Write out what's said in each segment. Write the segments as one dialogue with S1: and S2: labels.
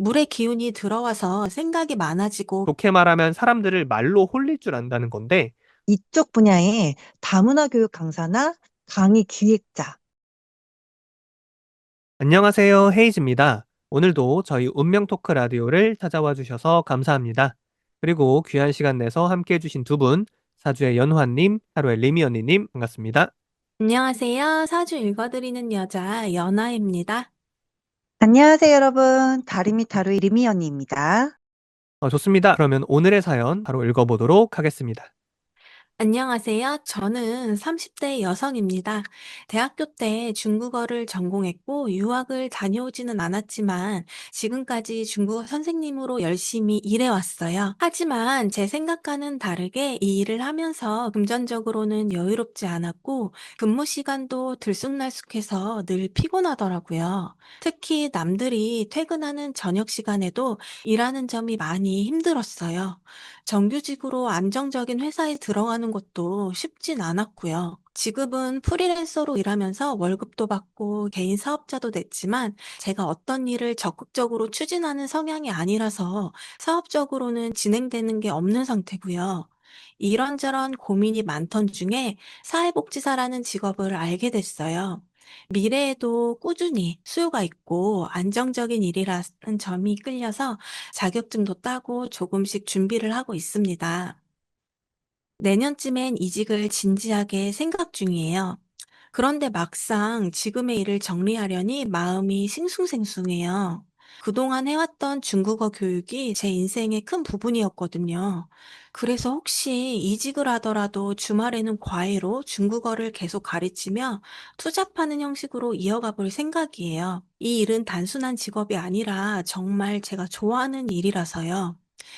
S1: 물의 기운이 들어와서 생각이 많아지고
S2: 좋게 말하면 사람들을 말로 홀릴 줄 안다는 건데,
S3: 이쪽 분야의 다문화 교육 강사나 강의 기획자.
S2: 안녕하세요. 헤이즈입니다. 오늘도 저희 운명 토크 라디오를 찾아와 주셔서 감사합니다. 그리고 귀한 시간 내서 함께 해주신 두 분, 사주의 연화님, 타로의 리미 언니님, 반갑습니다.
S1: 안녕하세요. 사주 읽어드리는 여자 연아입니다.
S3: 안녕하세요, 여러분. 다리미 타로의 리미 언니입니다.
S2: 좋습니다. 그러면 오늘의 사연 바로 읽어보도록 하겠습니다.
S1: 안녕하세요. 저는 30대 여성입니다. 대학교 때 중국어를 전공했고 유학을 다녀오지는 않았지만 지금까지 중국어 선생님으로 열심히 일해왔어요. 하지만 제 생각과는 다르게 이 일을 하면서 금전적으로는 여유롭지 않았고 근무 시간도 들쑥날쑥해서 늘 피곤하더라고요. 특히 남들이 퇴근하는 저녁 시간에도 일하는 점이 많이 힘들었어요. 정규직으로 안정적인 회사에 들어가는 것도 쉽진 않았고요. 지금은 프리랜서로 일하면서 월급도 받고 개인 사업자도 냈지만 제가 어떤 일을 적극적으로 추진하는 성향이 아니라서 사업적으로는 진행되는 게 없는 상태고요. 이런저런 고민이 많던 중에 사회복지사라는 직업을 알게 됐어요. 미래에도 꾸준히 수요가 있고 안정적인 일이라는 점이 끌려서 자격증도 따고 조금씩 준비를 하고 있습니다. 내년쯤엔 이직을 진지하게 생각 중이에요. 그런데 막상 지금의 일을 정리하려니 마음이 싱숭생숭해요. 그동안 해왔던 중국어 교육이 제 인생의 큰 부분이었거든요. 그래서 혹시 이직을 하더라도 주말에는 과외로 중국어를 계속 가르치며 투잡하는 형식으로 이어가 볼 생각이에요. 이 일은 단순한 직업이 아니라 정말 제가 좋아하는 일이라서요.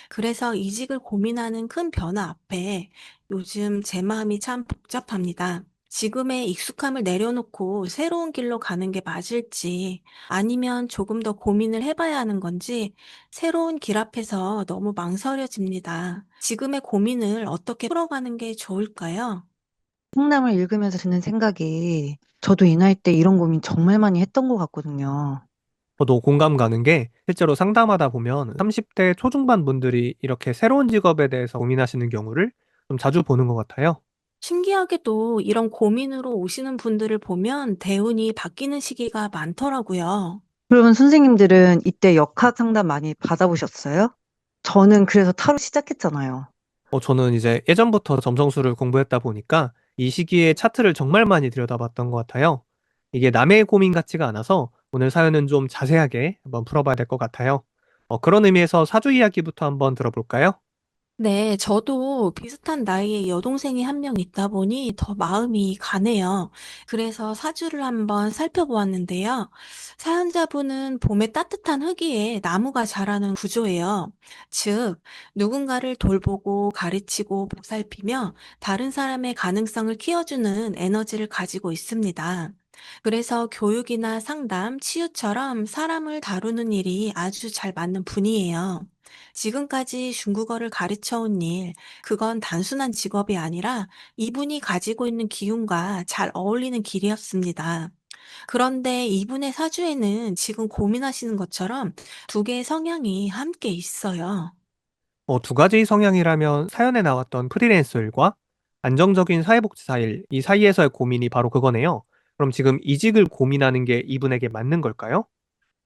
S1: 그래서 이직을 고민하는 큰 변화 앞에 요즘 제 마음이 참 복잡합니다. 지금의 익숙함을 내려놓고 새로운 길로 가는 게 맞을지, 아니면 조금 더 고민을 해봐야 하는 건지, 새로운 길 앞에서 너무 망설여집니다. 지금의 고민을 어떻게 풀어가는 게 좋을까요?
S3: 상담을 읽으면서 드는 생각이 저도 이 나이 때 이런 고민 정말 많이 했던 것 같거든요.
S2: 저도 공감 가는 게 실제로 상담하다 보면 30대 초중반 분들이 이렇게 새로운 직업에 대해서 고민하시는 경우를 좀 자주 보는 것 같아요.
S1: 신기하게도 이런 고민으로 오시는 분들을 보면 대운이 바뀌는 시기가 많더라고요.
S3: 그러면 선생님들은 이때 역학 상담 많이 받아보셨어요? 저는 그래서 타로 시작했잖아요.
S2: 저는 이제 예전부터 점성술을 공부했다 보니까 이 시기에 차트를 정말 많이 들여다봤던 것 같아요. 이게 남의 고민 같지가 않아서 오늘 사연은 좀 자세하게 한번 풀어봐야 될 것 같아요. 그런 의미에서 사주 이야기부터 한번 들어볼까요?
S1: 네, 저도 비슷한 나이의 여동생이 한 명 있다 보니 더 마음이 가네요. 그래서 사주를 한번 살펴보았는데요. 사연자분은 봄의 따뜻한 흙위에 나무가 자라는 구조예요. 즉, 누군가를 돌보고 가르치고 보살피며 다른 사람의 가능성을 키워주는 에너지를 가지고 있습니다. 그래서 교육이나 상담, 치유처럼 사람을 다루는 일이 아주 잘 맞는 분이에요. 지금까지 중국어를 가르쳐 온 일, 그건 단순한 직업이 아니라 이분이 가지고 있는 기운과 잘 어울리는 길이었습니다. 그런데 이분의 사주에는 지금 고민하시는 것처럼 두 개의 성향이 함께 있어요.
S2: 두 가지 성향이라면 사연에 나왔던 프리랜서 일과 안정적인 사회복지사 일, 이 사이에서의 고민이 바로 그거네요. 그럼 지금 이직을 고민하는 게 이분에게 맞는 걸까요?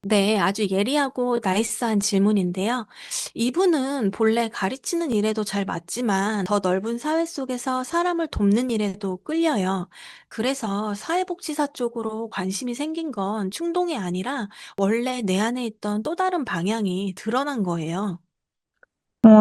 S1: 네, 아주 예리하고 나이스한 질문인데요. 이분은 본래 가르치는 일에도 잘 맞지만 더 넓은 사회 속에서 사람을 돕는 일에도 끌려요. 그래서 사회복지사 쪽으로 관심이 생긴 건 충동이 아니라 원래 내 안에 있던 또 다른 방향이 드러난 거예요.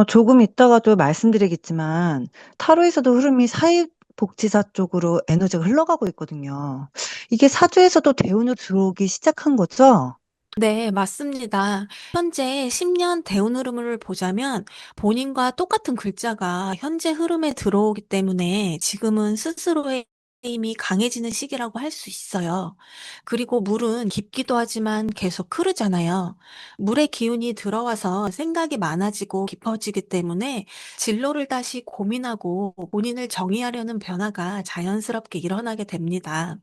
S3: 조금 있다가도 말씀드리겠지만, 타로에서도 흐름이 사회복지사 쪽으로 에너지가 흘러가고 있거든요. 이게 사주에서도 대운으로 들어오기 시작한 거죠?
S1: 네, 맞습니다. 현재 10년 대운 흐름을 보자면 본인과 똑같은 글자가 현재 흐름에 들어오기 때문에 지금은 스스로의 힘이 강해지는 시기라고 할 수 있어요. 그리고 물은 깊기도 하지만 계속 흐르잖아요. 물의 기운이 들어와서 생각이 많아지고 깊어지기 때문에 진로를 다시 고민하고 본인을 정의하려는 변화가 자연스럽게 일어나게 됩니다.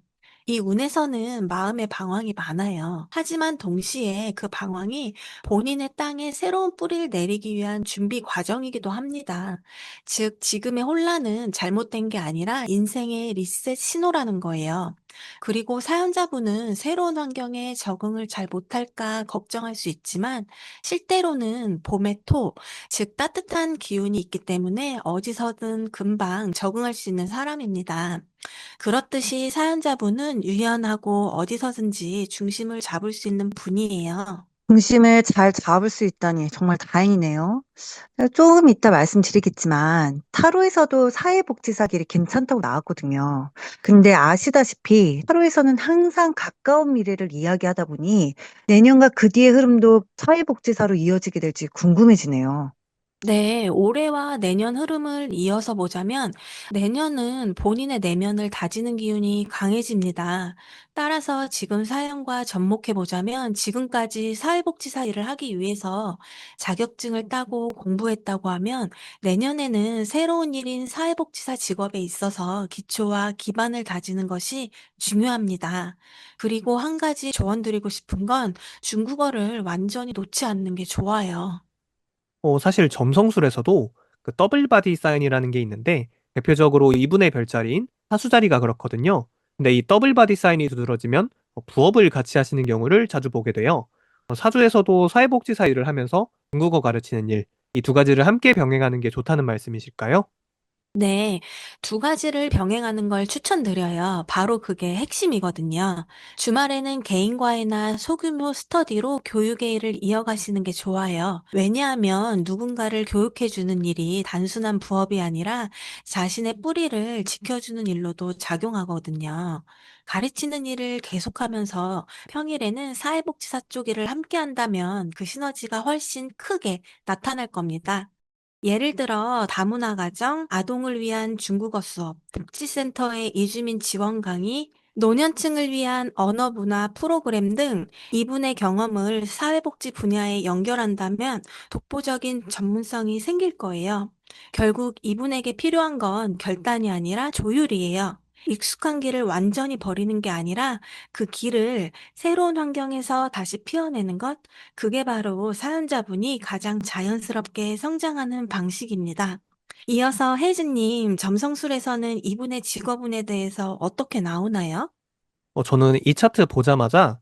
S1: 이 운에서는 마음의 방황이 많아요. 하지만 동시에 그 방황이 본인의 땅에 새로운 뿌리를 내리기 위한 준비 과정이기도 합니다. 즉, 지금의 혼란은 잘못된 게 아니라 인생의 리셋 신호라는 거예요. 그리고 사연자분은 새로운 환경에 적응을 잘 못할까 걱정할 수 있지만 실제로는 봄의 토, 즉 따뜻한 기운이 있기 때문에 어디서든 금방 적응할 수 있는 사람입니다. 그렇듯이 사연자분은 유연하고 어디서든지 중심을 잡을 수 있는 분이에요.
S3: 중심을 잘 잡을 수 있다니 정말 다행이네요. 조금 이따 말씀드리겠지만 타로에서도 사회복지사 길이 괜찮다고 나왔거든요. 근데 아시다시피 타로에서는 항상 가까운 미래를 이야기하다 보니 내년과 그 뒤의 흐름도 사회복지사로 이어지게 될지 궁금해지네요.
S1: 네, 올해와 내년 흐름을 이어서 보자면 내년은 본인의 내면을 다지는 기운이 강해집니다. 따라서 지금 사연과 접목해 보자면 지금까지 사회복지사 일을 하기 위해서 자격증을 따고 공부했다고 하면 내년에는 새로운 일인 사회복지사 직업에 있어서 기초와 기반을 다지는 것이 중요합니다. 그리고 한 가지 조언 드리고 싶은 건 중국어를 완전히 놓지 않는 게 좋아요.
S2: 사실 점성술에서도 그 더블 바디 사인이라는 게 있는데 대표적으로 이분의 별자리인 사수자리가 그렇거든요. 근데 이 더블 바디 사인이 두드러지면 부업을 같이 하시는 경우를 자주 보게 돼요. 사주에서도 사회복지사 일을 하면서 중국어 가르치는 일, 이 두 가지를 함께 병행하는 게 좋다는 말씀이실까요?
S1: 네, 두 가지를 병행하는 걸 추천드려요. 바로 그게 핵심이거든요. 주말에는 개인 과외나 소규모 스터디로 교육의 일을 이어가시는 게 좋아요. 왜냐하면 누군가를 교육해주는 일이 단순한 부업이 아니라 자신의 뿌리를 지켜주는 일로도 작용하거든요. 가르치는 일을 계속하면서 평일에는 사회복지사 쪽 일을 함께 한다면 그 시너지가 훨씬 크게 나타날 겁니다. 예를 들어 다문화 가정, 아동을 위한 중국어 수업, 복지센터의 이주민 지원 강의, 노년층을 위한 언어 문화 프로그램 등 이분의 경험을 사회복지 분야에 연결한다면 독보적인 전문성이 생길 거예요. 결국 이분에게 필요한 건 결단이 아니라 조율이에요. 익숙한 길을 완전히 버리는 게 아니라 그 길을 새로운 환경에서 다시 피워내는 것, 그게 바로 사연자분이 가장 자연스럽게 성장하는 방식입니다. 이어서 혜진님, 점성술에서는 이분의 직업운에 대해서 어떻게 나오나요?
S2: 저는 이 차트 보자마자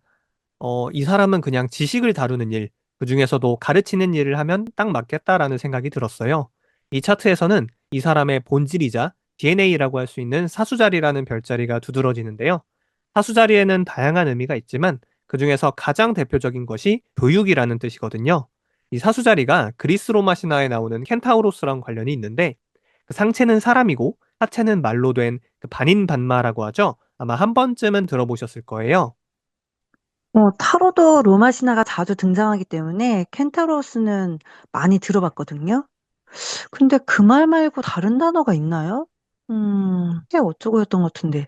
S2: 이 사람은 그냥 지식을 다루는 일, 그중에서도 가르치는 일을 하면 딱 맞겠다라는 생각이 들었어요. 이 차트에서는 이 사람의 본질이자 DNA라고 할 수 있는 사수자리라는 별자리가 두드러지는데요. 사수자리에는 다양한 의미가 있지만 그중에서 가장 대표적인 것이 교육이라는 뜻이거든요. 이 사수자리가 그리스 로마 신화에 나오는 켄타우로스랑 관련이 있는데 그 상체는 사람이고 하체는 말로 된 그 반인반마라고 하죠. 아마 한 번쯤은 들어보셨을 거예요.
S3: 타로도 로마 신화가 자주 등장하기 때문에 켄타로스는 많이 들어봤거든요. 근데 그 말 말고 다른 단어가 있나요? 꽤 어쩌고였던 것 같은데.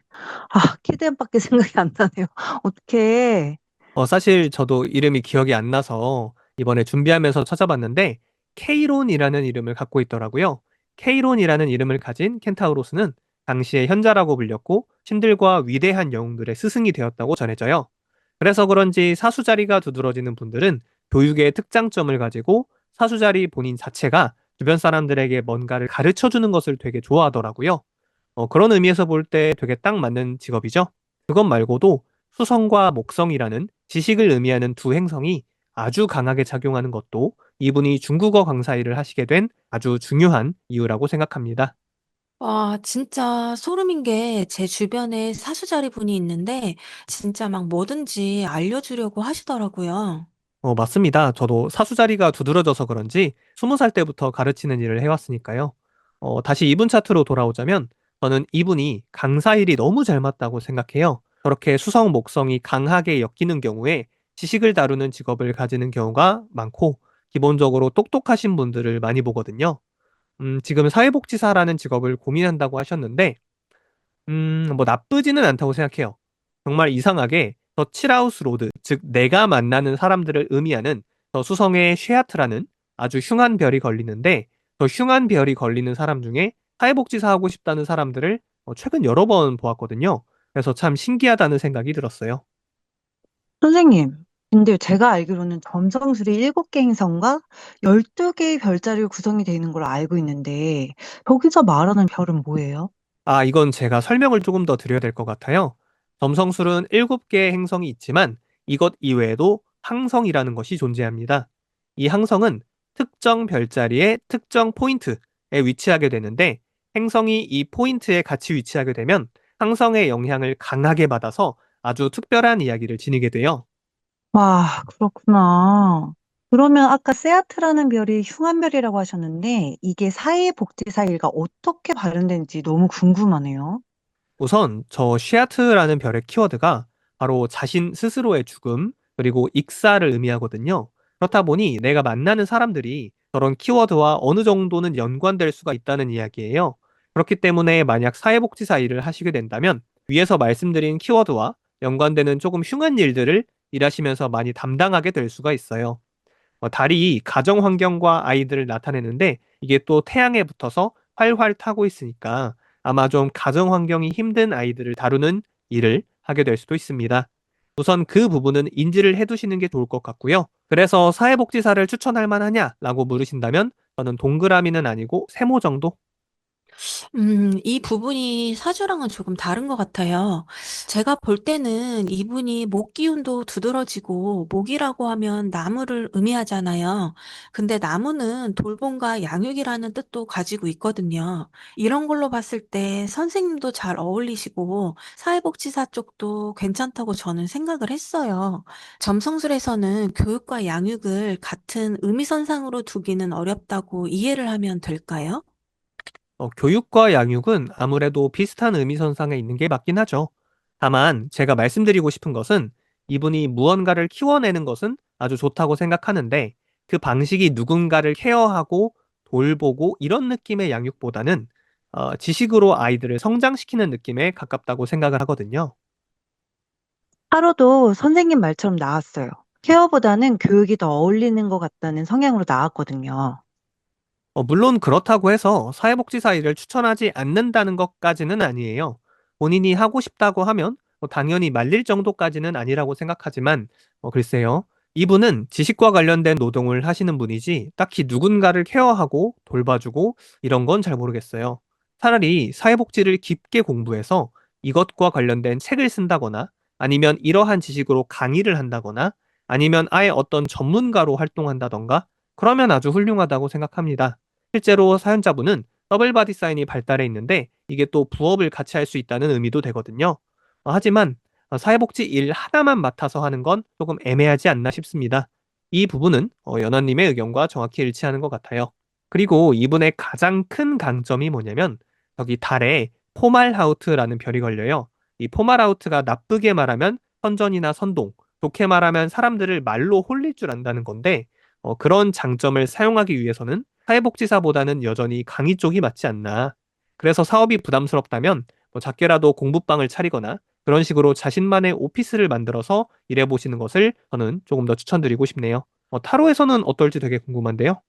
S3: 키드엠밖에 생각이 안 나네요. 어떡해.
S2: 사실 저도 이름이 기억이 안 나서 이번에 준비하면서 찾아봤는데 케이론이라는 이름을 갖고 있더라고요. 케이론이라는 이름을 가진 켄타우로스는 당시의 현자라고 불렸고 신들과 위대한 영웅들의 스승이 되었다고 전해져요. 그래서 그런지 사수자리가 두드러지는 분들은 교육의 특장점을 가지고 사수자리 본인 자체가 주변 사람들에게 뭔가를 가르쳐 주는 것을 되게 좋아하더라고요. 그런 의미에서 볼 때 되게 딱 맞는 직업이죠. 그것 말고도 수성과 목성이라는 지식을 의미하는 두 행성이 아주 강하게 작용하는 것도 이분이 중국어 강사 일을 하시게 된 아주 중요한 이유라고 생각합니다.
S1: 와, 진짜 소름인 게 제 주변에 사수자리 분이 있는데 진짜 막 뭐든지 알려주려고 하시더라고요.
S2: 맞습니다. 저도 사수자리가 두드러져서 그런지 20살 때부터 가르치는 일을 해왔으니까요. 다시 이분 차트로 돌아오자면 저는 이분이 강사 일이 너무 잘 맞다고 생각해요. 저렇게 수성, 목성이 강하게 엮이는 경우에 지식을 다루는 직업을 가지는 경우가 많고 기본적으로 똑똑하신 분들을 많이 보거든요. 지금 사회복지사라는 직업을 고민한다고 하셨는데 뭐 나쁘지는 않다고 생각해요. 정말 이상하게 더 칠하우스 로드, 즉 내가 만나는 사람들을 의미하는 더 수성의 쉐아트라는 아주 흉한 별이 걸리는데 더 흉한 별이 걸리는 사람 중에 사회복지사 하고 싶다는 사람들을 최근 여러 번 보았거든요. 그래서 참 신기하다는 생각이 들었어요.
S3: 선생님, 근데 제가 알기로는 점성술이 7개 행성과 12개의 별자리로 구성이 되어 있는 걸로 알고 있는데, 거기서 말하는 별은 뭐예요?
S2: 아, 이건 제가 설명을 조금 더 드려야 될 것 같아요. 점성술은 7개의 행성이 있지만 이것 이외에도 항성이라는 것이 존재합니다. 이 항성은 특정 별자리의 특정 포인트에 위치하게 되는데 행성이 이 포인트에 같이 위치하게 되면 항성의 영향을 강하게 받아서 아주 특별한 이야기를 지니게 돼요.
S3: 와, 그렇구나. 그러면 아까 세아트라는 별이 흉한별이라고 하셨는데, 이게 사회복지사일과 어떻게 관련된지 너무 궁금하네요.
S2: 우선 저 쉐아트라는 별의 키워드가 바로 자신 스스로의 죽음 그리고 익사를 의미하거든요. 그렇다 보니 내가 만나는 사람들이 저런 키워드와 어느 정도는 연관될 수가 있다는 이야기예요. 그렇기 때문에 만약 사회복지사 일을 하시게 된다면 위에서 말씀드린 키워드와 연관되는 조금 흉한 일들을 일하시면서 많이 담당하게 될 수가 있어요. 달이 가정 환경과 아이들을 나타내는데 이게 또 태양에 붙어서 활활 타고 있으니까 아마 좀 가정 환경이 힘든 아이들을 다루는 일을 하게 될 수도 있습니다. 우선 그 부분은 인지를 해두시는 게 좋을 것 같고요. 그래서 사회복지사를 추천할 만하냐라고 물으신다면 저는 동그라미는 아니고 세모 정도.
S1: 이 부분이 사주랑은 조금 다른 것 같아요. 제가 볼 때는 이분이 목 기운도 두드러지고 목이라고 하면 나무를 의미하잖아요. 근데 나무는 돌봄과 양육이라는 뜻도 가지고 있거든요. 이런 걸로 봤을 때 선생님도 잘 어울리시고 사회복지사 쪽도 괜찮다고 저는 생각을 했어요. 점성술에서는 교육과 양육을 같은 의미선상으로 두기는 어렵다고 이해를 하면 될까요?
S2: 교육과 양육은 아무래도 비슷한 의미선상에 있는 게 맞긴 하죠. 다만 제가 말씀드리고 싶은 것은 이분이 무언가를 키워내는 것은 아주 좋다고 생각하는데 그 방식이 누군가를 케어하고 돌보고 이런 느낌의 양육보다는 지식으로 아이들을 성장시키는 느낌에 가깝다고 생각을 하거든요.
S3: 하루도 선생님 말처럼 나왔어요. 케어보다는 교육이 더 어울리는 것 같다는 성향으로 나왔거든요.
S2: 물론 그렇다고 해서 사회복지사 일을 추천하지 않는다는 것까지는 아니에요. 본인이 하고 싶다고 하면 당연히 말릴 정도까지는 아니라고 생각하지만 글쎄요. 이분은 지식과 관련된 노동을 하시는 분이지 딱히 누군가를 케어하고 돌봐주고 이런 건 잘 모르겠어요. 차라리 사회복지를 깊게 공부해서 이것과 관련된 책을 쓴다거나 아니면 이러한 지식으로 강의를 한다거나 아니면 아예 어떤 전문가로 활동한다던가 그러면 아주 훌륭하다고 생각합니다. 실제로 사연자분은 더블 바디 사인이 발달해 있는데 이게 또 부업을 같이 할 수 있다는 의미도 되거든요. 하지만 사회복지 일 하나만 맡아서 하는 건 조금 애매하지 않나 싶습니다. 이 부분은 연하님의 의견과 정확히 일치하는 것 같아요. 그리고 이분의 가장 큰 강점이 뭐냐면 여기 달에 포말하우트라는 별이 걸려요. 이 포말하우트가 나쁘게 말하면 선전이나 선동, 좋게 말하면 사람들을 말로 홀릴 줄 안다는 건데 그런 장점을 사용하기 위해서는 사회복지사보다는 여전히 강의 쪽이 맞지 않나. 그래서 사업이 부담스럽다면 작게라도 공부방을 차리거나 그런 식으로 자신만의 오피스를 만들어서 일해보시는 것을 저는 조금 더 추천드리고 싶네요. 타로에서는 어떨지 되게 궁금한데요.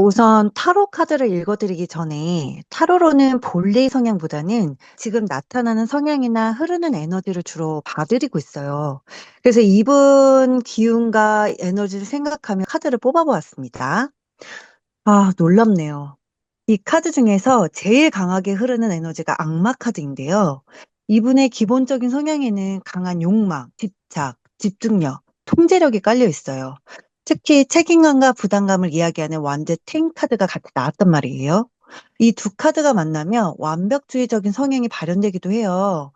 S3: 우선 타로 카드를 읽어드리기 전에 타로로는 본래의 성향보다는 지금 나타나는 성향이나 흐르는 에너지를 주로 봐드리고 있어요. 그래서 이분 기운과 에너지를 생각하며 카드를 뽑아보았습니다. 아, 놀랍네요. 이 카드 중에서 제일 강하게 흐르는 에너지가 악마 카드인데요. 이분의 기본적인 성향에는 강한 욕망, 집착, 집중력, 통제력이 깔려 있어요. 특히 책임감과 부담감을 이야기하는 완제 탱 카드가 같이 나왔단 말이에요. 이 두 카드가 만나면 완벽주의적인 성향이 발현되기도 해요.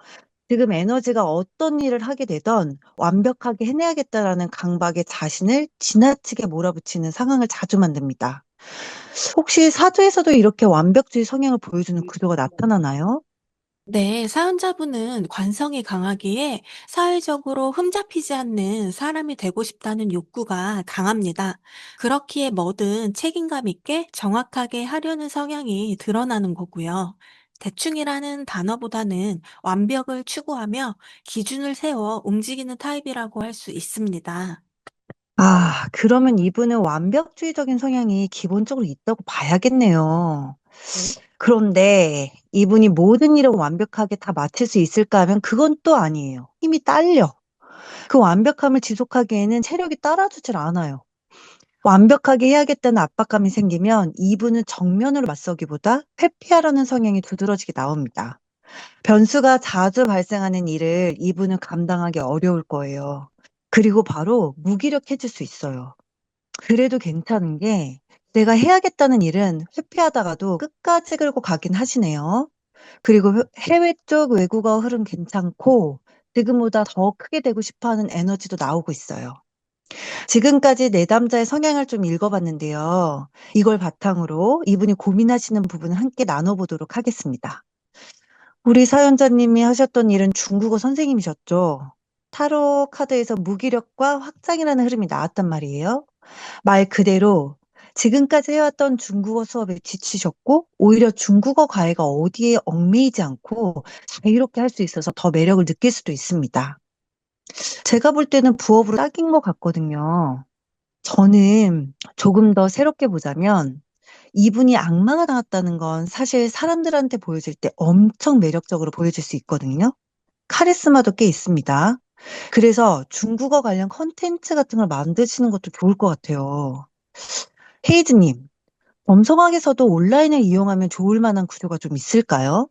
S3: 지금 에너지가 어떤 일을 하게 되던 완벽하게 해내야겠다라는 강박에 자신을 지나치게 몰아붙이는 상황을 자주 만듭니다. 혹시 사주에서도 이렇게 완벽주의 성향을 보여주는 구조가 나타나나요?
S1: 네, 사연자분은 관성이 강하기에 사회적으로 흠잡히지 않는 사람이 되고 싶다는 욕구가 강합니다. 그렇기에 뭐든 책임감 있게 정확하게 하려는 성향이 드러나는 거고요. 대충이라는 단어보다는 완벽을 추구하며 기준을 세워 움직이는 타입이라고 할 수 있습니다.
S3: 아, 그러면 이분은 완벽주의적인 성향이 기본적으로 있다고 봐야겠네요. 그런데 이분이 모든 일을 완벽하게 다 마칠 수 있을까 하면 그건 또 아니에요. 힘이 딸려. 그 완벽함을 지속하기에는 체력이 따라주질 않아요. 완벽하게 해야겠다는 압박감이 생기면 이분은 정면으로 맞서기보다 회피하려는 성향이 두드러지게 나옵니다. 변수가 자주 발생하는 일을 이분은 감당하기 어려울 거예요. 그리고 바로 무기력해질 수 있어요. 그래도 괜찮은 게 내가 해야겠다는 일은 회피하다가도 끝까지 끌고 가긴 하시네요. 그리고 해외 쪽 외국어 흐름 괜찮고 지금보다 더 크게 되고 싶어 하는 에너지도 나오고 있어요. 지금까지 내담자의 성향을 좀 읽어봤는데요. 이걸 바탕으로 이분이 고민하시는 부분을 함께 나눠보도록 하겠습니다. 우리 사연자님이 하셨던 일은 중국어 선생님이셨죠? 타로 카드에서 무기력과 확장이라는 흐름이 나왔단 말이에요. 말 그대로 지금까지 해왔던 중국어 수업에 지치셨고 오히려 중국어 과외가 어디에 얽매이지 않고 자유롭게 할 수 있어서 더 매력을 느낄 수도 있습니다. 제가 볼 때는 부업으로 딱인 것 같거든요. 저는 조금 더 새롭게 보자면 이분이 악마가 나왔다는 건 사실 사람들한테 보여질 때 엄청 매력적으로 보여질 수 있거든요. 카리스마도 꽤 있습니다. 그래서 중국어 관련 컨텐츠 같은 걸 만드시는 것도 좋을 것 같아요. 헤이즈님, 점성학에서도 온라인을 이용하면 좋을 만한 구조가 좀 있을까요?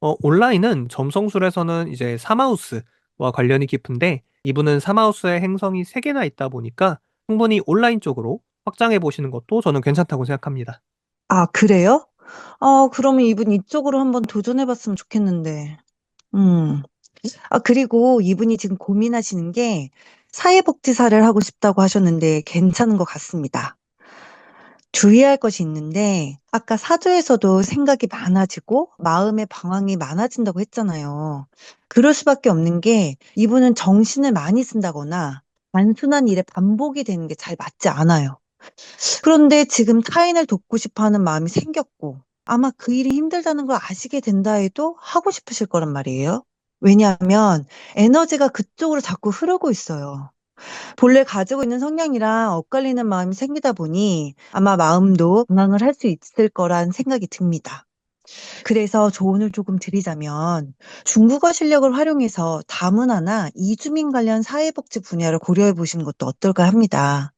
S2: 온라인은 점성술에서는 이제 사마우스와 관련이 깊은데 이분은 사마우스의 행성이 3개나 있다 보니까 충분히 온라인 쪽으로 확장해 보시는 것도 저는 괜찮다고 생각합니다.
S3: 아, 그래요? 그러면 이분 이쪽으로 한번 도전해 봤으면 좋겠는데. 음. 그리고 이분이 지금 고민하시는 게 사회복지사를 하고 싶다고 하셨는데 괜찮은 것 같습니다. 주의할 것이 있는데 아까 사주에서도 생각이 많아지고 마음의 방황이 많아진다고 했잖아요. 그럴 수밖에 없는 게 이분은 정신을 많이 쓴다거나 단순한 일의 반복이 되는 게 잘 맞지 않아요. 그런데 지금 타인을 돕고 싶어 하는 마음이 생겼고 아마 그 일이 힘들다는 걸 아시게 된다 해도 하고 싶으실 거란 말이에요. 왜냐하면 에너지가 그쪽으로 자꾸 흐르고 있어요. 본래 가지고 있는 성향이랑 엇갈리는 마음이 생기다 보니 아마 마음도 방황을 할 수 있을 거란 생각이 듭니다. 그래서 조언을 조금 드리자면 중국어 실력을 활용해서 다문화나 이주민 관련 사회복지 분야를 고려해 보시는 것도 어떨까 합니다.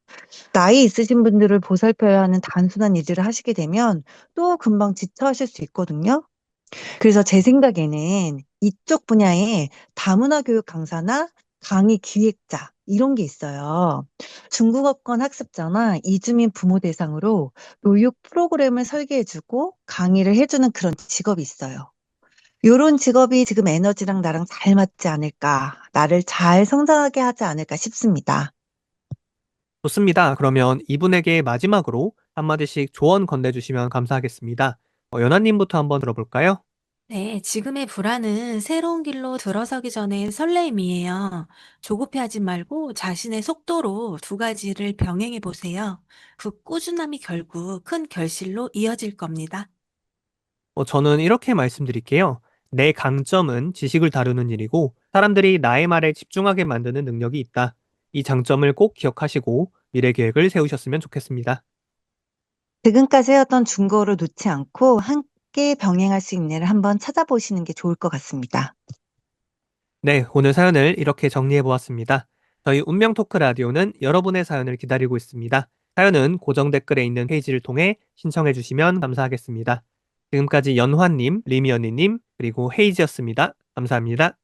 S3: 나이 있으신 분들을 보살펴야 하는 단순한 일들을 하시게 되면 또 금방 지쳐하실 수 있거든요. 그래서 제 생각에는 이쪽 분야에 다문화 교육 강사나 강의 기획자 이런 게 있어요. 중국어권 학습자나 이주민 부모 대상으로 교육 프로그램을 설계해주고 강의를 해주는 그런 직업이 있어요. 요런 직업이 지금 에너지랑 나랑 잘 맞지 않을까, 나를 잘 성장하게 하지 않을까 싶습니다.
S2: 좋습니다. 그러면 이분에게 마지막으로 한마디씩 조언 건네주시면 감사하겠습니다. 연하님부터 한번 들어볼까요?
S1: 네, 지금의 불안은 새로운 길로 들어서기 전에 설레임이에요. 조급해하지 말고 자신의 속도로 두 가지를 병행해 보세요. 그 꾸준함이 결국 큰 결실로 이어질 겁니다.
S2: 저는 이렇게 말씀드릴게요. 내 강점은 지식을 다루는 일이고 사람들이 나의 말에 집중하게 만드는 능력이 있다. 이 장점을 꼭 기억하시고 미래 계획을 세우셨으면 좋겠습니다.
S3: 지금까지 해왔던 중국어를 놓지 않고 함께 병행할 수 있는 일을 한번 찾아보시는 게 좋을 것 같습니다.
S2: 네, 오늘 사연을 이렇게 정리해 보았습니다. 저희 운명 토크 라디오는 여러분의 사연을 기다리고 있습니다. 사연은 고정 댓글에 있는 페이지를 통해 신청해 주시면 감사하겠습니다. 지금까지 연화님, 리미언니님, 그리고 헤이지였습니다. 감사합니다.